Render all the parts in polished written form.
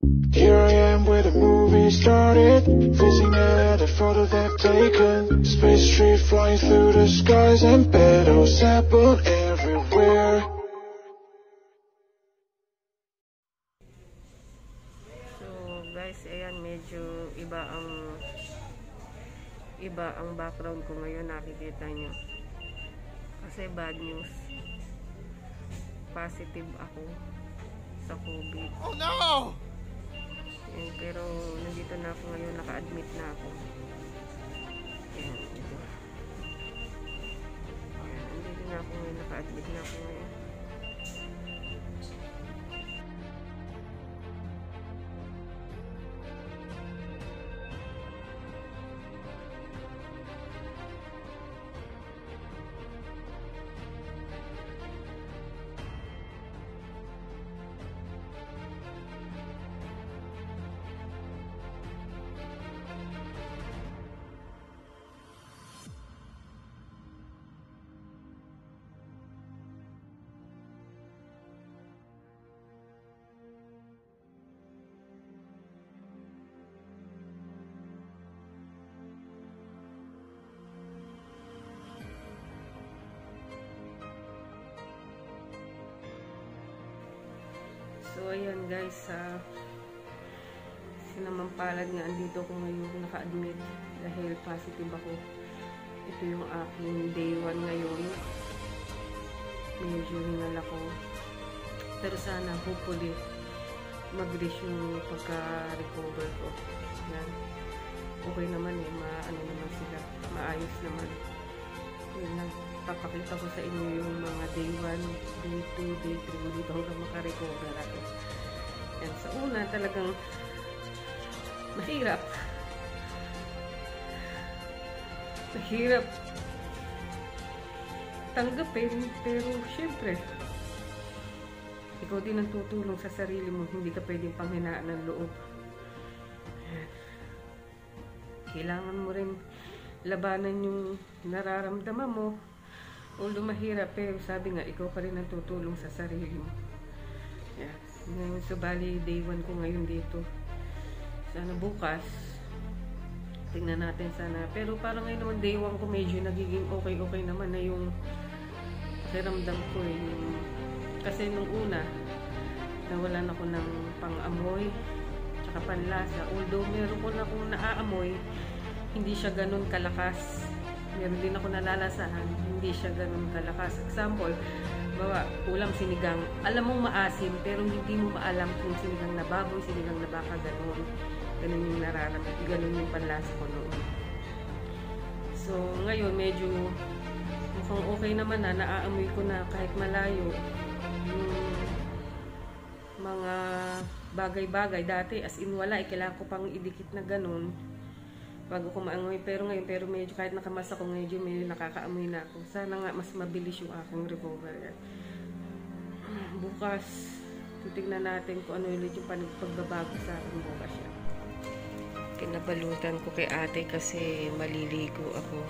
Here I am where the movie started, freezing at a photo they've taken. Space tree flying through the skies and petals apple everywhere. So guys, ayan, medyo iba ang background ko ngayon, nakikita nyo. Kasi bad news. Positive ako sa COVID. Oh no! Ayan, pero nandito na ako ngayon, naka-admit na ako. Ayan, ito. Ayan, nandito na ako ngayon, naka-admit na ako ngayon. So ayan guys, sinamampalad nga andito ko ngayon, naka-admit dahil positive ako. Ito yung aking day 1 ngayon. Medyo hingal ako, pero sana hopefully mag-reach yung pagka-recover ko. Yan, okay naman eh, maano naman sila, maayos naman. Yun lang, papakita ko sa inyo yung mga day 1, day 2, day 3 dito hanggang makarecover ako. Yan, sa una talagang mahirap tanggapin, pero syempre ikaw din ang tutulong sa sarili mo, hindi ka pwedeng panghinaan ng loob. Kailangan mo rin labanan yung nararamdaman mo. Although mahirap, pero sabi nga, ikaw pa rin ang tutulong sa sarili mo. Yeah. Ngayon, so bali, day 1 ko ngayon dito. Sana bukas, tingnan natin sana. Pero parang ngayon naman, day 1 ko medyo nagiging okay naman na yung pakiramdam ko eh. Kasi nung una, nawalan ako ng pang-amoy, tsaka panlasa. Although meron ko na akong naaamoy, hindi siya ganun kalakas. Meron din ako nalalasahan, hindi siya ganun kalakas. Example, bawa, ulam sinigang. Alam mong maasim, pero hindi mo maalam kung sinigang na baboy, sinigang na baka, ganun. Ganun yung nararamdaman, ganun yung panlasa ko noon. So, ngayon, medyo mukhang okay naman na, naaamoy ko na kahit malayo. Yung mga bagay-bagay, dati as in wala, kailangan ko pang idikit na ganun bago ko maamoy, pero ngayon, medyo kahit nakamasa ko, medyo may nakakaamoy na ako. Sana nga mas mabilis yung aking recovery. Bukas titignan natin kung ano ulit yung pagbabago sa akin bukas yan. Kinabalutan ko kay ate kasi maliligo ako.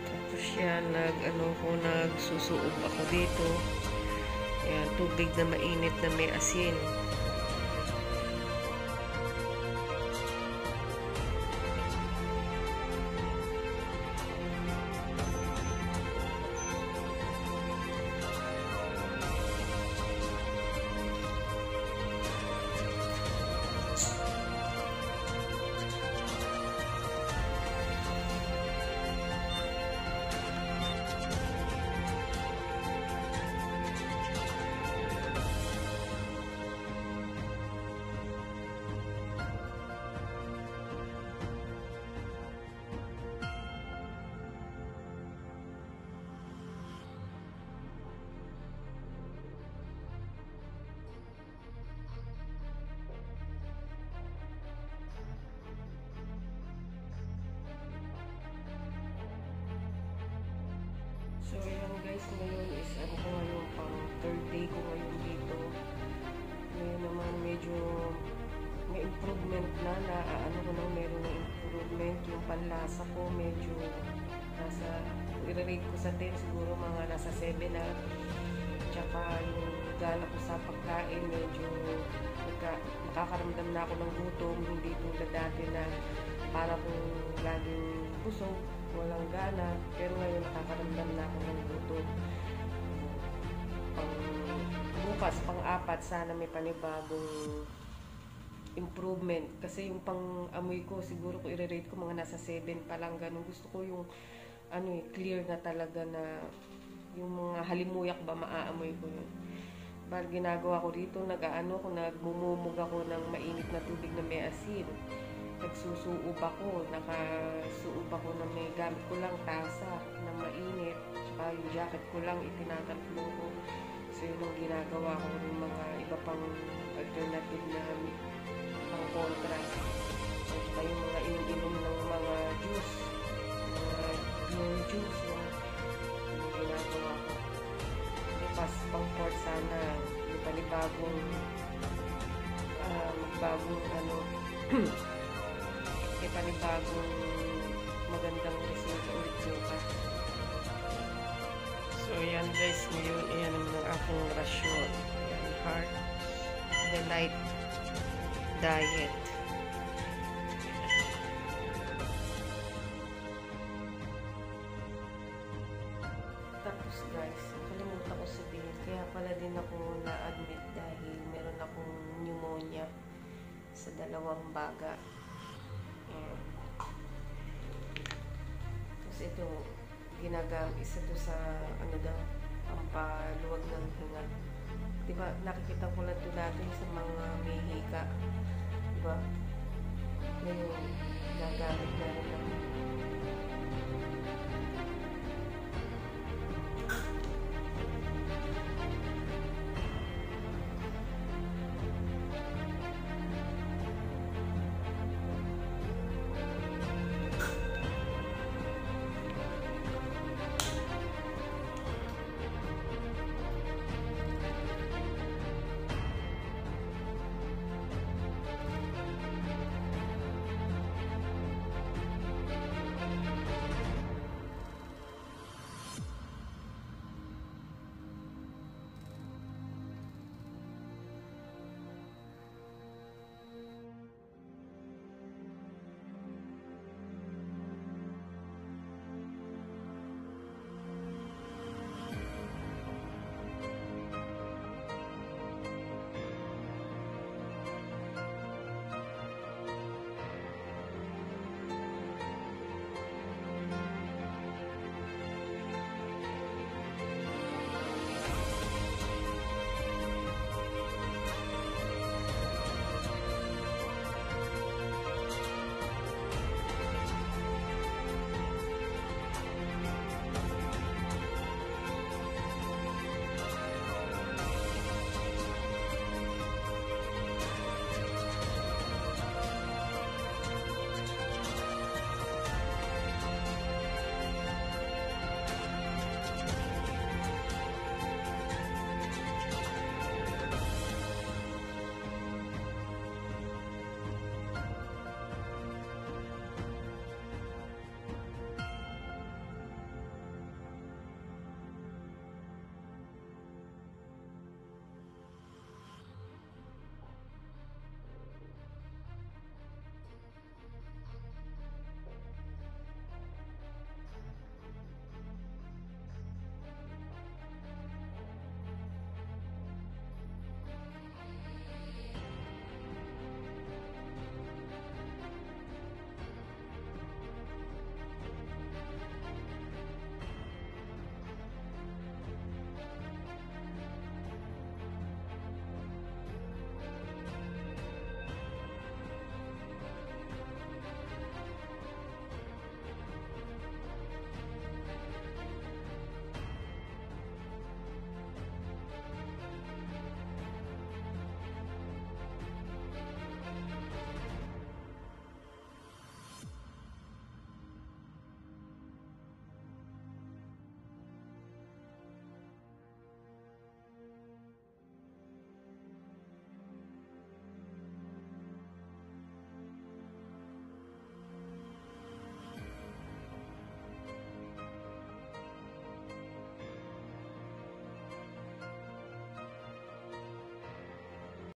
Tapos yan, nagsusuob ako dito. Ayan, tubig na mainit na may asin. So, ayan guys, ngayon is ano ko ngayon, pang third day ko ngayon dito. Ngayon naman medyo may improvement na, ano ko lang, meron na improvement. Yung panlasa ko medyo nasa i-rate ko sa 10, siguro mga nasa 7 na. Tsaka yung gana ko sa pagkain, medyo makakaramdam na ako ng gutom, hindi tulad dati na para kung laging busog, walang gana, pero ngayon nakakaramdam na ako ng gutom. Bukas, pang-apat, sana may panibagong improvement. Kasi yung pang-amoy ko, siguro ko i-rate ko mga nasa 7 pa lang, ganun. Gusto ko yung clear na talaga na yung mga halimuyak ba, maaamoy ko yun. Bal ginagawa ko dito, nagmumumog ako ng mainit na tubig na may asin. Nagsusuob ako, nakasuob ako na may gamit ko lang tasa na mainit. Saka yung jacket ko lang, itinatatlo ko. So yun ang ginagawa ko ng mga iba pang alternative na pang contrast. So saka yung mga iniinom ng mga juice, mga pure juice, yung ginagawa ko. Bukas pang fourth, sana yung panibagong may panibagong magandang resulta ulit bukas. So yan guys, ngayon ayan naman ang aking rasyon. Yan, heart, the light diet. Tapos guys, kalimutan ko sabihin, kaya pala din ako na-admit dahil meron akong pneumonia sa 2 baga. Ayan. Tapos ito, ginagamit isa to sa pampaluwag ng hinga. Diba, nakikita ko lang ito dati sa mga may hika. Diba? Ngayon, nagamit na rin ako.